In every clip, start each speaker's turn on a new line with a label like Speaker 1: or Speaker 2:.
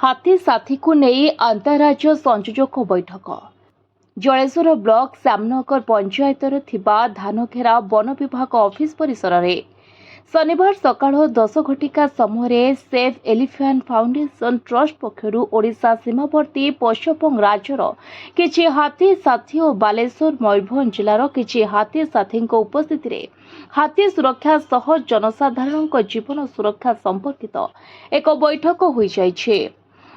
Speaker 1: हाथी साथी को नहीं अंतरराज्य संयोजक बैठक जलेश्वर ब्लॉक श्यामनगर पंचायतर थिबा धानखेरा वन विभाग ऑफिस परिसर में शनिवार सकाळ 10 घटिका समय सेव एलिफेंट फाउंडेशन ट्रस्ट पक्षर ओडिशा सीमावर्ती पश्चिमबंग राज्यर किछि हाथी साथी और बालेश्वर मयूरभंज जिलार किछि हाथी साथी उपस्थित रे हाथी सुरक्षा सह जनसाधारण जीवन सुरक्षा संपर्कित एक बैठक हो जाइछे।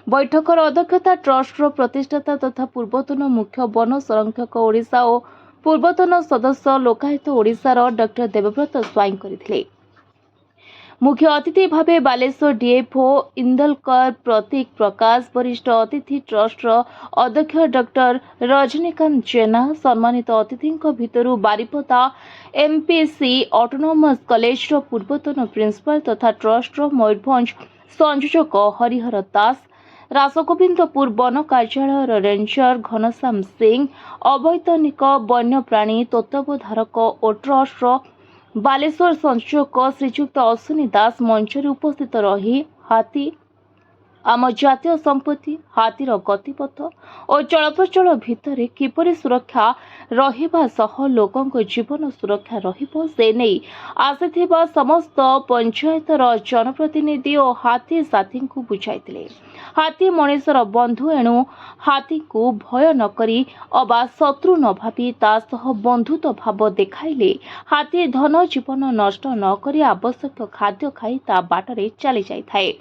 Speaker 1: बैठकर अध्यक्षता ट्रस्टर प्रतिष्ठाता तथा पूर्वतन मुख्य वन संरक्षक ओडिशा और पूर्वतन सदस्य लोकायत ओडिशार डॉक्टर देवव्रत स्वाई करथिले। मुख्य अतिथि भावे बालेश्वर डीएफओ इंदलकर प्रतीक प्रकाश वरिष्ठ अतिथि ट्रस्टर अध्यक्ष डॉक्टर रजनीकांत जेना सम्मानित अतिथि भितर बारिपदा एमपीसी ऑटोनोमस कॉलेज पूर्वतन प्रिंसिपल तथा ट्रस्टर मयूरभंज संयोजक हरिहर दास रासगोविंदपुर वन कार्यालय रेंजर घनश्याम सिंह अवैतनिक वन्यप्राणी तत्वावधारक और ट्रस्ट बालेश्वर संयोजक श्रीजुक्त अश्विनी दास मंचर उपस्थित रही हाथी आम जातीय संपत्ति हाथीर गतिपथ और चलप्रचल भितर किपरि सुरक्षा रहिबा सह लोकंक जीवन सुरक्षा रहिबो से नहीं आसिथिबा समस्त पंचायतर जनप्रतिनिधि और हाथी साथी को बुझाइथिले। हाथी मनुष्यर बंधु एणु हाथी को भय न करी अबा शत्रु न भावी ता सह बंधुत्व भाव देखाइले हाथी धन जीवन नष्ट न करी आवश्यक खाद्य खाई ता बाटरे चली जाइथाए।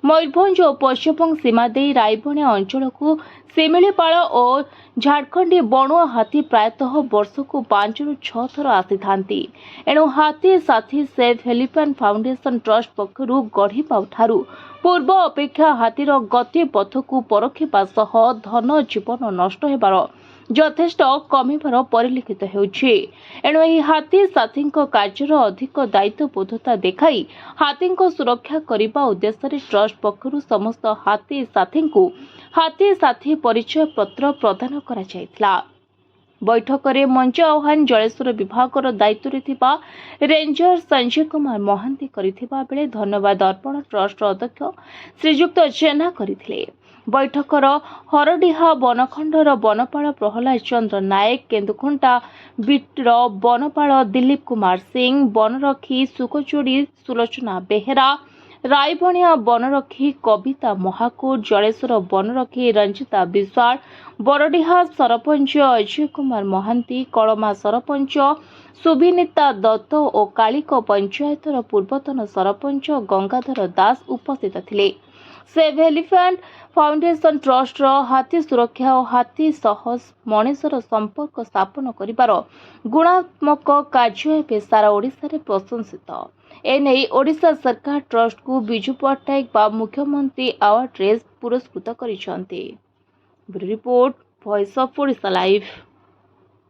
Speaker 1: मयूरभंज और पश्चिमबंग सीमा दे रायबणिया अंचल को शिमिलीपाल और झारखंडी बणुआ हाथी प्रायतः वर्ष को 5 ରୁ 6 थर आसी थांती। एणु हाथी साथी सेव एलिफेंट फाउंडेशन ट्रस्ट पक्षर गढ़िबा ठारू पूर्व अपेक्षा हाथीर गति पथ को परखिबा सह धन जीवन नष्ट हेबार यथेष्ट कमिबार परिलक्षित हेउछि। एणु एही हाथी साथी कार्यर अधिक दायित्वबोधता देखाई हाथी सुरक्षा करने उद्देश्य ट्रस्ट पक्षर समस्त हाथी साथी को हाथी साथी परिचय पत्र प्रदान करा जायतिला। बैठक में मंच आह्वान जलेश्वर विभाग दायित्व थिबा रेंजर संजय कुमार महांती करिथिबा बेले धन्यवाद अर्पण ट्रस्ट अध्यक्ष श्रीजुक्त जेना करथिले। बैठकर हरडीहा बनखंडर बनपाल प्रहलाद चंद्र नायक केन्दुखुंटा बीटर बनपाल दिलीप कुमार सिंह बनरक्षी सुकचोड़ी सुलोचना बेहेरा रायबणिया बनरक्षी कविता महाकुर जलेश्वर बनरक्षी रंजिता विश्वाल बरडीहा सरपंच अजय कुमार महांती कलमा सरपंच सुभिनीता दत्त और कालिक पंचायतर पूर्वतन सरपंच गंगाधर दास उपस्थित थिले। सेव एलिफेंट फाउंडेशन ट्रस्ट हाथी सुरक्षा और हाथी सह मनुष्यर संपर्क स्थापन करिबार गुणात्मक कार्य सारा ओडिशा रे प्रशंसित। एने ओडिशा सरकार ट्रस्ट को बिजू पट्टनायक बा मुख्यमंत्री अवार्ड रे पुरस्कृत करिसंती। Report voice of Odisha live.